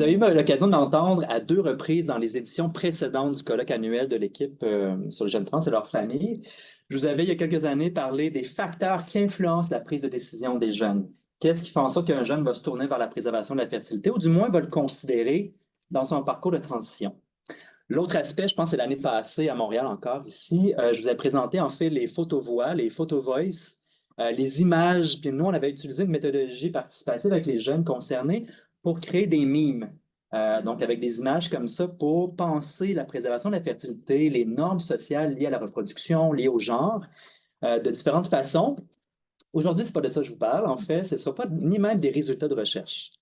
avez eu l'occasion d'entendre à 2 reprises dans les éditions précédentes du colloque annuel de l'équipe sur les jeunes trans et leurs familles. Je vous avais, il y a quelques années, parlé des facteurs qui influencent la prise de décision des jeunes. Qu'est-ce qui fait en sorte qu'un jeune va se tourner vers la préservation de la fertilité, ou du moins va le considérer dans son parcours de transition? L'autre aspect, je pense, c'est l'année passée à Montréal encore, ici. Je vous ai présenté en fait les photovoix, les photovoice, les images. Puis nous, on avait utilisé une méthodologie participative avec les jeunes concernés pour créer des mimes. Donc, avec des images comme ça pour penser la préservation de la fertilité, les normes sociales liées à la reproduction, liées au genre, de différentes façons. Aujourd'hui, ce n'est pas de ça que je vous parle, en fait. Ce ne sera pas ni même des résultats de recherche.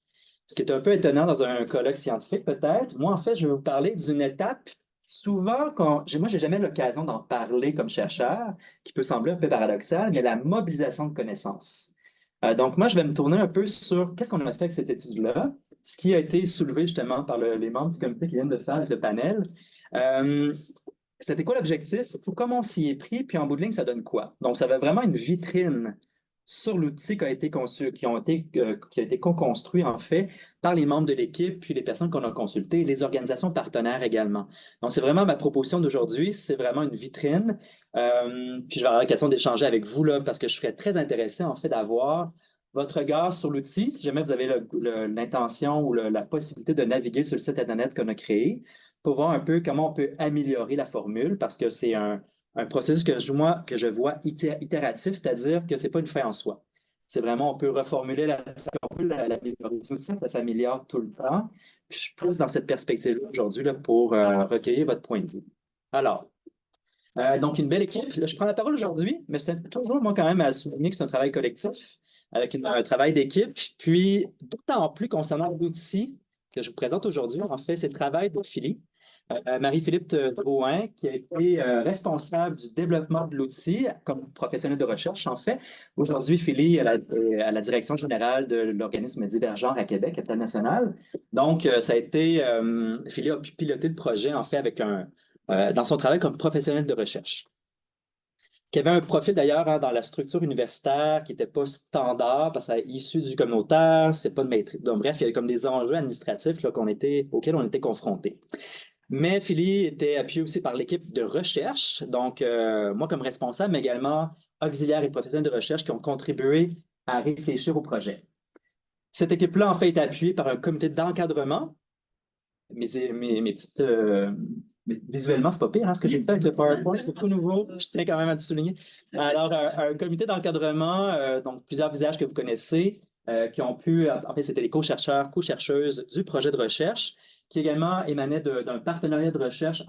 Ce qui est un peu étonnant dans un colloque scientifique, peut-être. Moi, en fait, je vais vous parler d'une étape. Souvent, moi, j'ai jamais l'occasion d'en parler comme chercheur, qui peut sembler un peu paradoxal, mais la mobilisation de connaissances. Donc, moi, je vais me tourner un peu sur qu'est-ce qu'on a fait avec cette étude-là, ce qui a été soulevé justement par les membres du comité qui viennent de faire avec le panel. Euh, C'était quoi l'objectif? Comment on s'y est pris, puis en bout de ligne, ça donne quoi? Donc, ça avait vraiment une vitrine sur l'outil qui a été conçu, qui a été co-construit, en fait, par les membres de l'équipe, puis les personnes qu'on a consultées, les organisations partenaires également. Donc, c'est vraiment ma proposition d'aujourd'hui, c'est vraiment une vitrine. Puis, je vais avoir l'occasion d'échanger avec vous, là, parce que je serais très intéressé, en fait, d'avoir votre regard sur l'outil, si jamais vous avez l'intention ou la possibilité de naviguer sur le site Internet qu'on a créé, pour voir un peu comment on peut améliorer la formule, parce que c'est un processus que je vois itératif, c'est-à-dire que ce n'est pas une fin en soi. C'est vraiment, on peut reformuler on peut l'améliorer. Ça s'améliore tout le temps. Puis je suis plus dans cette perspective-là aujourd'hui là, pour recueillir votre point de vue. Alors, donc une belle équipe. Là, je prends la parole aujourd'hui, mais c'est toujours, moi, quand même, à souligner que c'est un travail collectif, avec un travail d'équipe. Puis, d'autant plus concernant l'outil que je vous présente aujourd'hui, en fait, c'est le travail de Philippe. Marie-Philippe Drouin, qui a été responsable du développement de l'outil comme professionnelle de recherche, en fait. Aujourd'hui, Philippe est à la direction générale de l'organisme Divergent à Québec, capitale nationale. Donc, ça a été, Philippe a pu piloter le projet, en fait, dans son travail comme professionnel de recherche, qui avait un profil d'ailleurs dans la structure universitaire qui n'était pas standard parce que c'est issu du communautaire, c'est pas de maîtrise. Donc, bref, il y avait comme des enjeux administratifs là, auxquels on était confrontés. Mais Philly était appuyé aussi par l'équipe de recherche, donc moi comme responsable, mais également auxiliaires et professionnels de recherche qui ont contribué à réfléchir au projet. Cette équipe-là, en fait, est appuyée par un comité d'encadrement. Mes petites. Visuellement, c'est pas pire, hein, ce que j'ai fait avec le PowerPoint, c'est tout nouveau, je tiens quand même à le souligner. Alors, un comité d'encadrement, donc plusieurs visages que vous connaissez, qui ont pu, en fait, c'était les co-chercheurs, co-chercheuses du projet de recherche, qui également émanait d'un partenariat de recherche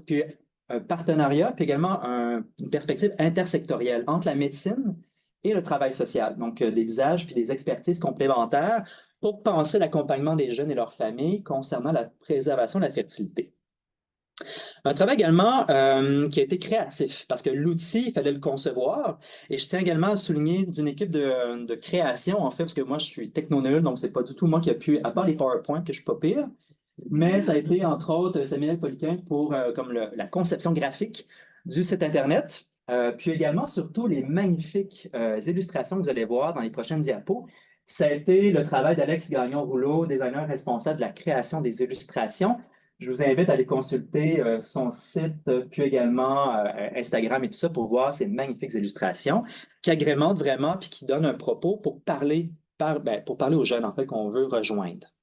puis un partenariat, puis également une perspective intersectorielle entre la médecine et le travail social. Donc, des visages puis des expertises complémentaires pour penser l'accompagnement des jeunes et leurs familles concernant la préservation de la fertilité. Un travail également qui a été créatif, parce que l'outil, il fallait le concevoir. Et je tiens également à souligner d'une équipe de création, en fait, parce que moi, je suis techno-nul, donc c'est pas du tout moi qui a pu, à part les PowerPoint, que je suis pas pire, mais ça a été, entre autres, Samuel Poliquin pour comme la conception graphique du site Internet, puis également, surtout, les magnifiques illustrations que vous allez voir dans les prochaines diapos. Ça a été le travail d'Alex Gagnon-Rouleau, designer responsable de la création des illustrations. Je vous invite à aller consulter son site, puis également Instagram et tout ça pour voir ces magnifiques illustrations qui agrémentent vraiment puis qui donnent un propos pour parler, pour parler aux jeunes, en fait, qu'on veut rejoindre.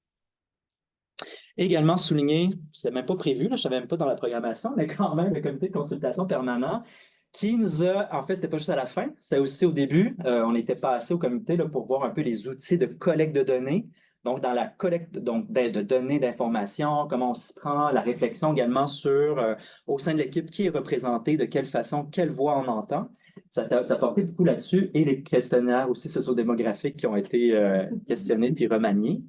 Également souligné, ce n'était même pas prévu, là, je ne savais même pas dans la programmation, mais quand même, le comité de consultation permanent qui nous a, en fait, c'était pas juste à la fin, c'était aussi au début. On était passé au comité là, pour voir un peu les outils de collecte de données. Donc, dans la collecte de données, d'informations, comment on s'y prend, la réflexion également sur, au sein de l'équipe, qui est représenté, de quelle façon, quelle voix on entend. Ça portait beaucoup là-dessus et les questionnaires aussi sociodémographiques qui ont été questionnés puis remaniés.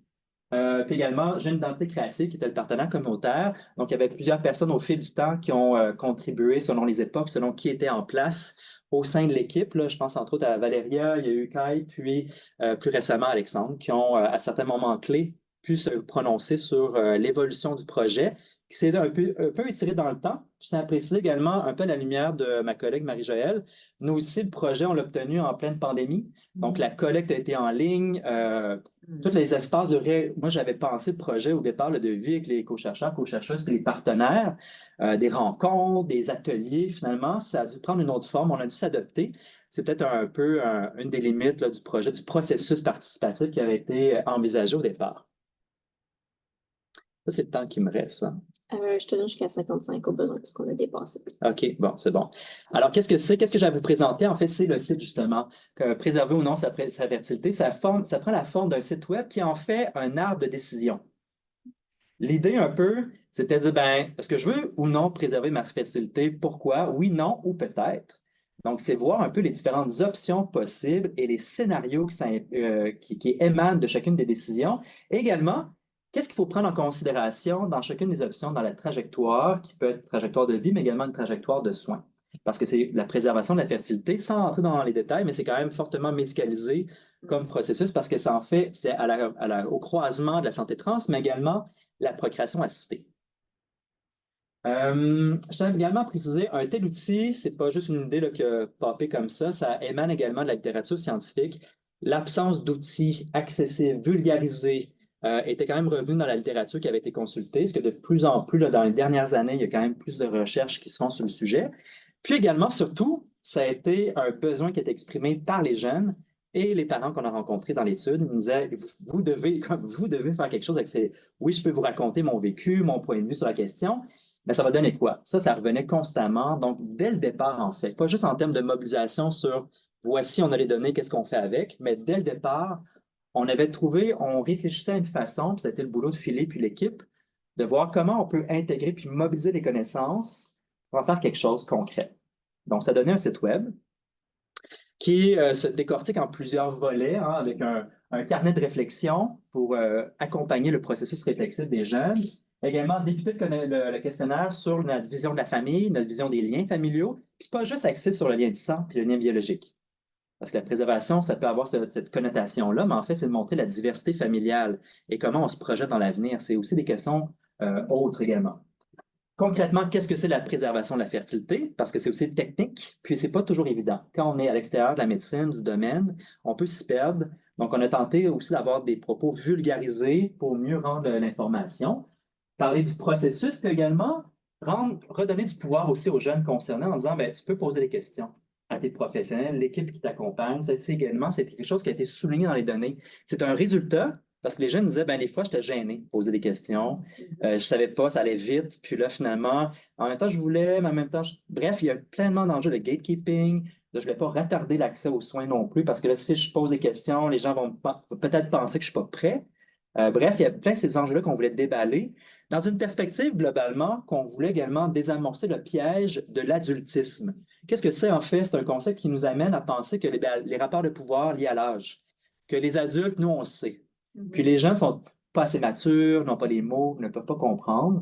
Puis également, Jeune Identité Créative, qui était le partenaire communautaire. Donc, il y avait plusieurs personnes au fil du temps qui ont contribué selon les époques, selon qui était en place au sein de l'équipe. Là, je pense entre autres à Valéria, il y a eu Kai, puis plus récemment Alexandre, qui ont, à certains moments clés, pu se prononcer sur l'évolution du projet, qui s'est un peu étiré dans le temps. Je tiens à préciser également, un peu à la lumière de ma collègue Marie-Joëlle, nous aussi, le projet, on l'a obtenu en pleine pandémie. Donc, la collecte a été en ligne. Tous les espaces Moi, j'avais pensé le projet au départ, le devis avec les co-chercheurs, co-chercheuses, les partenaires, des rencontres, des ateliers. Finalement, ça a dû prendre une autre forme. On a dû s'adapter. C'est peut-être un peu une des limites là, du projet, du processus participatif qui avait été envisagé au départ. Ça, c'est le temps qui me reste, hein. Je te donne jusqu'à 55 au besoin, parce qu'on a dépassé. OK, bon, c'est bon. Alors, qu'est-ce que c'est? Qu'est-ce que j'ai à vous présenter? En fait, c'est le site, justement, que préserver ou non sa fertilité. Ça prend la forme d'un site web qui est en fait un arbre de décision. L'idée, un peu, c'était de dire, ben, est-ce que je veux ou non préserver ma fertilité? Pourquoi? Oui, non ou peut-être. Donc, c'est voir un peu les différentes options possibles et les scénarios qui émanent de chacune des décisions. Et également, qu'est-ce qu'il faut prendre en considération dans chacune des options dans la trajectoire, qui peut être trajectoire de vie, mais également une trajectoire de soins. Parce que c'est la préservation de la fertilité, sans entrer dans les détails, mais c'est quand même fortement médicalisé comme processus parce que ça en fait, c'est au croisement de la santé trans, mais également la procréation assistée. Je tiens également à préciser, un tel outil, c'est pas juste une idée là, qui a popé comme ça émane également de la littérature scientifique. L'absence d'outils accessibles, vulgarisés, était quand même revenue dans la littérature qui avait été consultée, parce que de plus en plus, là, dans les dernières années, il y a quand même plus de recherches qui se font sur le sujet. Puis également, surtout, ça a été un besoin qui est exprimé par les jeunes et les parents qu'on a rencontrés dans l'étude. Ils nous disaient, vous devez faire quelque chose avec ces... Oui, je peux vous raconter mon vécu, mon point de vue sur la question, mais ça va donner quoi? Ça revenait constamment. Donc, dès le départ, en fait, pas juste en termes de mobilisation sur voici, on a les données, qu'est-ce qu'on fait avec, mais dès le départ, on réfléchissait à une façon, puis c'était le boulot de Philippe et l'équipe, de voir comment on peut intégrer puis mobiliser les connaissances pour en faire quelque chose de concret. Donc, ça donnait un site web qui se décortique en plusieurs volets, hein, avec un carnet de réflexion pour accompagner le processus réflexif des jeunes. Également, débuter le questionnaire sur notre vision de la famille, notre vision des liens familiaux, puis pas juste axé sur le lien de sang puis le lien biologique. Parce que la préservation, ça peut avoir cette connotation-là, mais en fait, c'est de montrer la diversité familiale et comment on se projette dans l'avenir. C'est aussi des questions autres également. Concrètement, qu'est-ce que c'est la préservation de la fertilité? Parce que c'est aussi technique, puis c'est pas toujours évident. Quand on est à l'extérieur de la médecine, du domaine, on peut s'y perdre. Donc, on a tenté aussi d'avoir des propos vulgarisés pour mieux rendre l'information. Parler du processus, puis également redonner du pouvoir aussi aux jeunes concernés en disant, ben, tu peux poser des questions à tes professionnels, l'équipe qui t'accompagne. Ça, c'est également, c'est quelque chose qui a été souligné dans les données. C'est un résultat parce que les jeunes disaient, ben, des fois, j'étais gêné de poser des questions. Je ne savais pas, ça allait vite. Puis là, finalement, en même temps, je voulais, mais en même temps, bref, il y a pleinement d'enjeux de gatekeeping. Je ne voulais pas retarder l'accès aux soins non plus parce que là, si je pose des questions, les gens vont peut-être penser que je ne suis pas prêt. Bref, il y a plein de ces enjeux-là qu'on voulait déballer dans une perspective globalement qu'on voulait également désamorcer le piège de l'adultisme. Qu'est-ce que c'est en fait? C'est un concept qui nous amène à penser que les rapports de pouvoir liés à l'âge, que les adultes, nous, on le sait. Puis les gens ne sont pas assez matures, n'ont pas les mots, ne peuvent pas comprendre.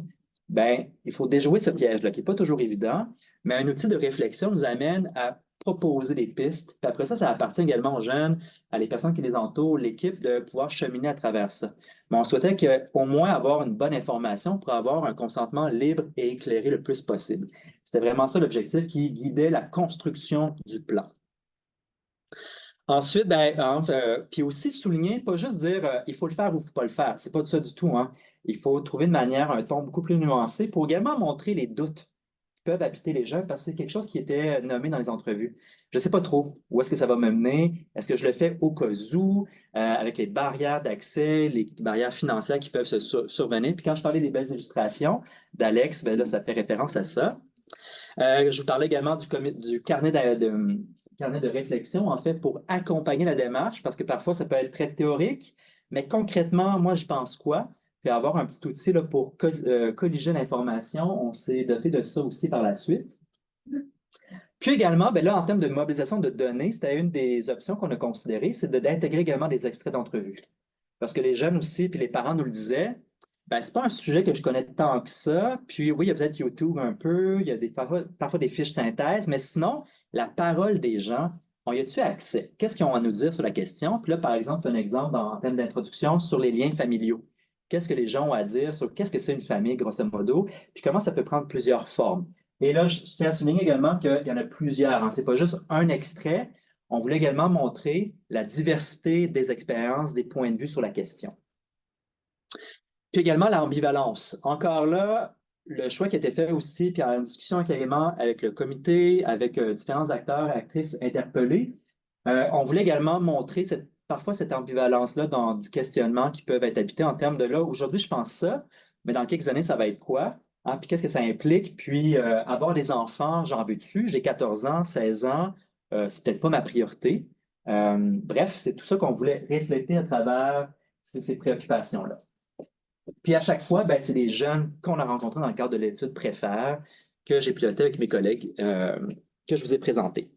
Bien, il faut déjouer ce piège-là, qui n'est pas toujours évident, mais un outil de réflexion nous amène à proposer des pistes. Puis après ça appartient également aux jeunes, à les personnes qui les entourent, l'équipe, de pouvoir cheminer à travers ça. Mais on souhaitait qu'au moins avoir une bonne information pour avoir un consentement libre et éclairé le plus possible. C'était vraiment ça l'objectif qui guidait la construction du plan. Ensuite, puis aussi souligner, pas juste dire il faut le faire ou il ne faut pas le faire. C'est pas de ça du tout, hein. Il faut trouver une manière, un ton beaucoup plus nuancé pour également montrer les doutes qui peuvent habiter les jeunes parce que c'est quelque chose qui était nommé dans les entrevues. Je ne sais pas trop où est-ce que ça va me mener. Est-ce que je le fais au cas où, avec les barrières d'accès, les barrières financières qui peuvent se survenir. Puis quand je parlais des belles illustrations d'Alex, ben là, ça fait référence à ça. Je vous parlais également du carnet de réflexion, en fait, pour accompagner la démarche, parce que parfois, ça peut être très théorique, mais concrètement, moi, je pense quoi? Puis avoir un petit outil là, pour colliger l'information. On s'est doté de ça aussi par la suite. Puis également, ben là, en termes de mobilisation de données, c'était une des options qu'on a considérées, c'est d'intégrer également des extraits d'entrevues. Parce que les jeunes aussi, puis les parents nous le disaient, ben, c'est pas un sujet que je connais tant que ça. Puis oui, il y a peut-être YouTube un peu, il y a parfois des fiches synthèses, mais sinon, la parole des gens, on y a-tu accès? Qu'est-ce qu'ils ont à nous dire sur la question? Puis là, par exemple, un exemple en termes d'introduction sur les liens familiaux. qu'est-ce que les gens ont à dire sur qu'est-ce que c'est une famille, grosso modo, puis comment ça peut prendre plusieurs formes. Et là, je tiens à souligner également qu'il y en a plusieurs, hein. Ce n'est pas juste un extrait. On voulait également montrer la diversité des expériences, des points de vue sur la question. Puis également l'ambivalence. Encore là, le choix qui a été fait aussi, puis en discussion carrément avec le comité, avec différents acteurs et actrices interpellés, on voulait également montrer parfois cette ambivalence-là dans du questionnement qui peuvent être habités en termes de là, aujourd'hui, je pense ça, mais dans quelques années, ça va être quoi? Hein? Puis qu'est-ce que ça implique? Puis avoir des enfants, j'en veux-tu? J'ai 14 ans, 16 ans, c'est peut-être pas ma priorité. Bref, c'est tout ça qu'on voulait refléter à travers ces préoccupations-là. Puis à chaque fois, ben, c'est des jeunes qu'on a rencontrés dans le cadre de l'étude Préfère que j'ai piloté avec mes collègues que je vous ai présentés.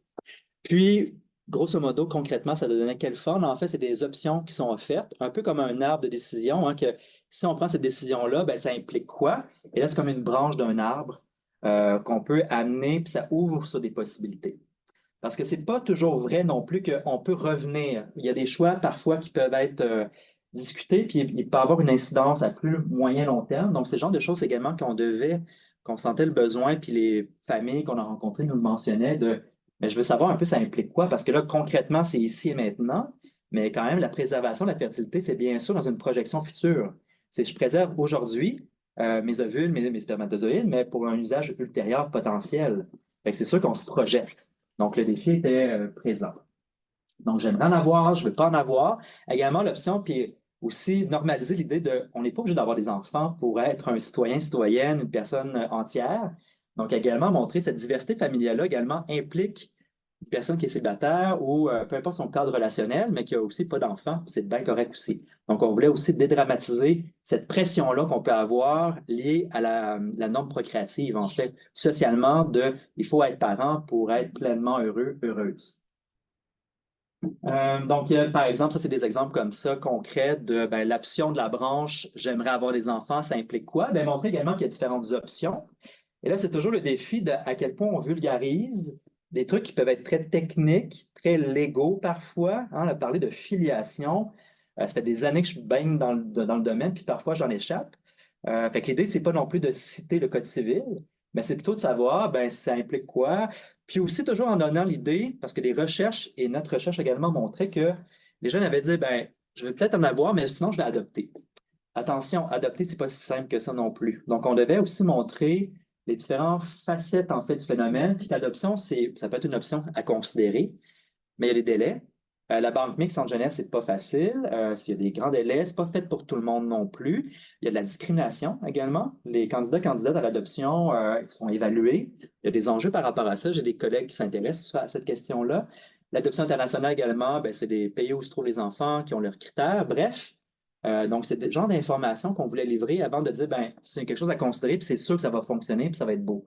Puis, grosso modo, concrètement, ça donnait quelle forme? En fait, c'est des options qui sont offertes, un peu comme un arbre de décision, hein, que si on prend cette décision-là, ben, ça implique quoi? Et là, c'est comme une branche d'un arbre qu'on peut amener, puis ça ouvre sur des possibilités. Parce que c'est pas toujours vrai non plus qu'on peut revenir. Il y a des choix parfois qui peuvent être discutés, puis il peut avoir une incidence à plus moyen long terme. Donc, c'est le genre de choses également qu'on sentait le besoin, puis les familles qu'on a rencontrées nous le mentionnaient de mais je veux savoir un peu ça implique quoi, parce que là, concrètement, c'est ici et maintenant, mais quand même, la préservation de la fertilité, c'est bien sûr dans une projection future. C'est je préserve aujourd'hui mes ovules, mes spermatozoïdes, mais pour un usage ultérieur potentiel. Fait que c'est sûr qu'on se projette. Donc, le défi était présent. Donc, j'aimerais en avoir, je ne veux pas en avoir. Également, l'option, puis aussi normaliser l'idée de, on n'est pas obligé d'avoir des enfants pour être un citoyen, citoyenne, une personne entière. Donc, également, montrer cette diversité familiale-là également implique une personne qui est célibataire ou peu importe son cadre relationnel, mais qui a aussi pas d'enfants, c'est bien correct aussi. Donc, on voulait aussi dédramatiser cette pression-là qu'on peut avoir liée à la norme procréative, en fait, socialement, il faut être parent pour être pleinement heureux, heureuse. Donc, par exemple, ça, c'est des exemples comme ça, concrets de ben, l'option de la branche, j'aimerais avoir des enfants, ça implique quoi? Bien, montrer également qu'il y a différentes options. Et là, c'est toujours le défi de à quel point on vulgarise des trucs qui peuvent être très techniques, très légaux parfois. Hein, on a parlé de filiation. Ça fait des années que je baigne dans le domaine, puis parfois j'en échappe. Fait que l'idée, c'est pas non plus de citer le Code civil, mais c'est plutôt de savoir, ben, ça implique quoi. Puis aussi, toujours en donnant l'idée, parce que les recherches et notre recherche également montraient que les jeunes avaient dit, ben, je vais peut-être en avoir, mais sinon, je vais adopter. Attention, adopter, c'est pas si simple que ça non plus. Donc, on devait aussi montrer les différentes facettes, en fait, du phénomène, puis l'adoption, ça peut être une option à considérer, mais il y a des délais. La banque mixte en jeunesse, c'est pas facile. S'il y a des grands délais, c'est pas fait pour tout le monde non plus. Il y a de la discrimination également. Les candidates à l'adoption sont évalués. Il y a des enjeux par rapport à ça. J'ai des collègues qui s'intéressent à cette question-là. L'adoption internationale également, ben, c'est des pays où se trouvent les enfants qui ont leurs critères. Bref, donc c'est le genre d'informations qu'on voulait livrer avant de dire, ben, c'est quelque chose à considérer, puis c'est sûr que ça va fonctionner, puis ça va être beau.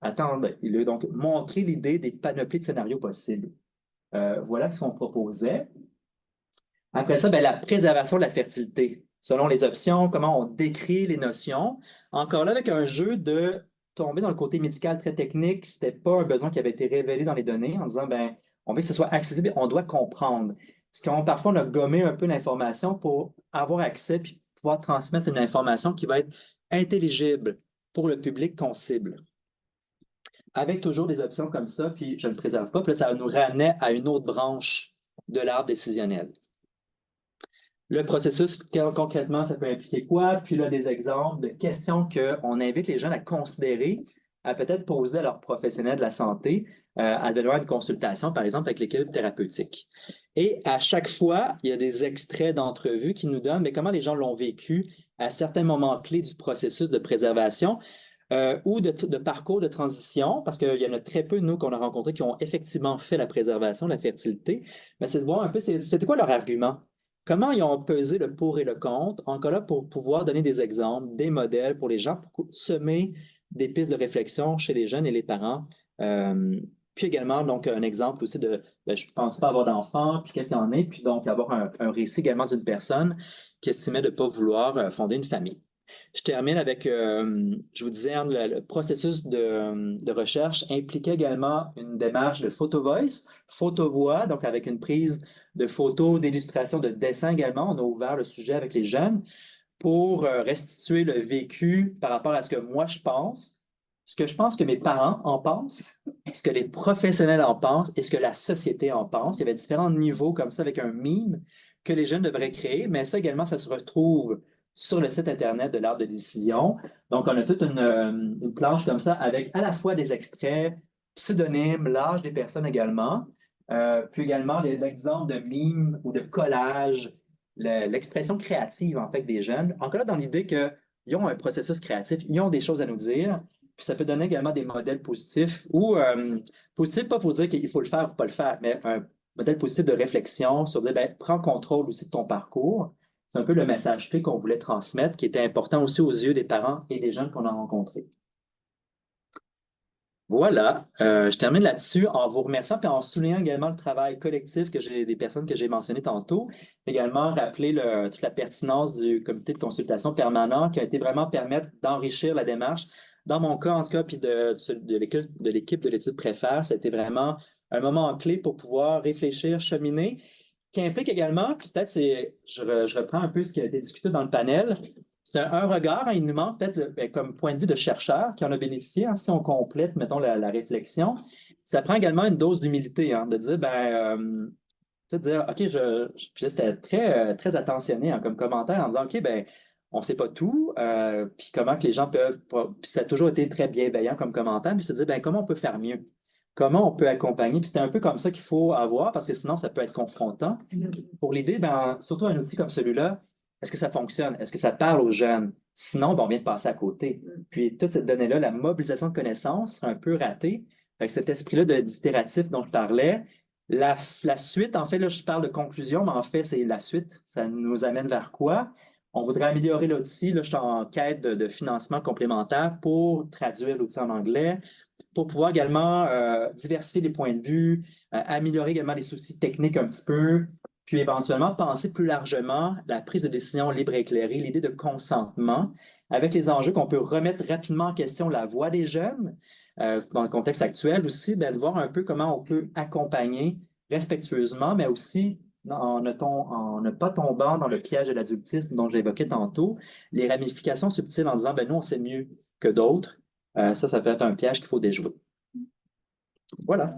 Attendre, donc montrer l'idée des panoplies de scénarios possibles. Voilà ce qu'on proposait. Après ça, ben, la préservation de la fertilité. Selon les options, comment on décrit les notions. Encore là, avec un jeu de tomber dans le côté médical très technique, ce n'était pas un besoin qui avait été révélé dans les données en disant, ben, on veut que ce soit accessible, on doit comprendre. Parce qu'on parfois, on a gommé un peu l'information pour avoir accès puis pouvoir transmettre une information qui va être intelligible pour le public qu'on cible avec toujours des options comme ça, puis je ne le préserve pas, puis là, ça nous ramenait à une autre branche de l'arbre décisionnel. Le processus, concrètement, ça peut impliquer quoi? Puis là, des exemples de questions qu'on invite les gens à considérer, à peut-être poser à leurs professionnels de la santé, à devoir une consultation, par exemple, avec l'équipe thérapeutique. Et à chaque fois, il y a des extraits d'entrevues qui nous donnent mais comment les gens l'ont vécu à certains moments clés du processus de préservation ou de parcours de transition, parce qu'il y en a très peu, nous, qu'on a rencontrés qui ont effectivement fait la préservation, la fertilité, mais c'est de voir un peu, c'était quoi leur argument? Comment ils ont pesé le pour et le contre, encore là, pour pouvoir donner des exemples, des modèles pour les gens, pour semer des pistes de réflexion chez les jeunes et les parents. Puis également, donc, un exemple aussi de ben, je ne pense pas avoir d'enfant, puis qu'est-ce qu'il y en est, puis donc avoir un récit également d'une personne qui estimait de ne pas vouloir fonder une famille. Je termine avec, je vous disais, hein, le processus de recherche impliquait également une démarche de photo voice, photo-voix, donc avec une prise de photos, d'illustrations, de dessins également. On a ouvert le sujet avec les jeunes pour restituer le vécu par rapport à ce que moi je pense, ce que je pense que mes parents en pensent, ce que les professionnels en pensent et ce que la société en pense. Il y avait différents niveaux comme ça avec un meme que les jeunes devraient créer, mais ça également, ça se retrouve sur le site Internet de l'Arbre de décision. Donc, on a toute une planche comme ça avec à la fois des extraits, pseudonymes, l'âge des personnes également, puis également l'exemple de meme ou de collage, l'expression créative en fait des jeunes. Encore là, dans l'idée qu'ils ont un processus créatif, ils ont des choses à nous dire, puis ça peut donner également des modèles positifs ou positifs, pas pour dire qu'il faut le faire ou pas le faire, mais un modèle positif de réflexion sur dire, ben, prends contrôle aussi de ton parcours. C'est un peu le message clé qu'on voulait transmettre, qui était important aussi aux yeux des parents et des jeunes qu'on a rencontrés. Voilà, je termine là-dessus en vous remerciant et en soulignant également le travail collectif que j'ai des personnes que j'ai mentionnées tantôt. Également rappeler toute la pertinence du comité de consultation permanent qui a été vraiment permettre d'enrichir la démarche. Dans mon cas, en tout cas, puis de l'équipe de l'étude Préfère, c'était vraiment un moment clé pour pouvoir réfléchir, cheminer, qui implique également, peut-être je reprends un peu ce qui a été discuté dans le panel, c'est un regard, hein, il nous manque peut-être comme point de vue de chercheur qui en a bénéficié, hein, si on complète, mettons, la réflexion. Ça prend également une dose d'humilité, hein, de dire, tu sais, de dire, OK, puis là, c'était très attentionné hein, comme commentaire en disant, OK, ben, on ne sait pas tout, puis comment que les gens peuvent, puis ça a toujours été très bienveillant comme commentaire, puis se dire, ben, comment on peut faire mieux? Comment on peut accompagner? Puis c'était un peu comme ça qu'il faut avoir, parce que sinon, ça peut être confrontant. Pour l'idée, ben, surtout un outil comme celui-là, est-ce que ça fonctionne? Est-ce que ça parle aux jeunes? Sinon, ben, on vient de passer à côté. Puis toute cette donnée-là, la mobilisation de connaissances, c'est un peu raté. Fait que cet esprit-là d'itératif dont je parlais, la suite, en fait, là, je parle de conclusion, mais en fait, c'est la suite. Ça nous amène vers quoi? On voudrait améliorer l'outil. Là, je suis en quête de financement complémentaire pour traduire l'outil en anglais, pour pouvoir également diversifier les points de vue, améliorer également les soucis techniques un petit peu, puis éventuellement penser plus largement la prise de décision libre et éclairée, l'idée de consentement, avec les enjeux qu'on peut remettre rapidement en question la voix des jeunes, dans le contexte actuel aussi, de voir un peu comment on peut accompagner respectueusement, mais aussi en ne pas tombant dans le piège de l'adultisme dont j'évoquais tantôt, les ramifications subtiles en disant, ben nous, on sait mieux que d'autres. Ça peut être un piège qu'il faut déjouer. Voilà.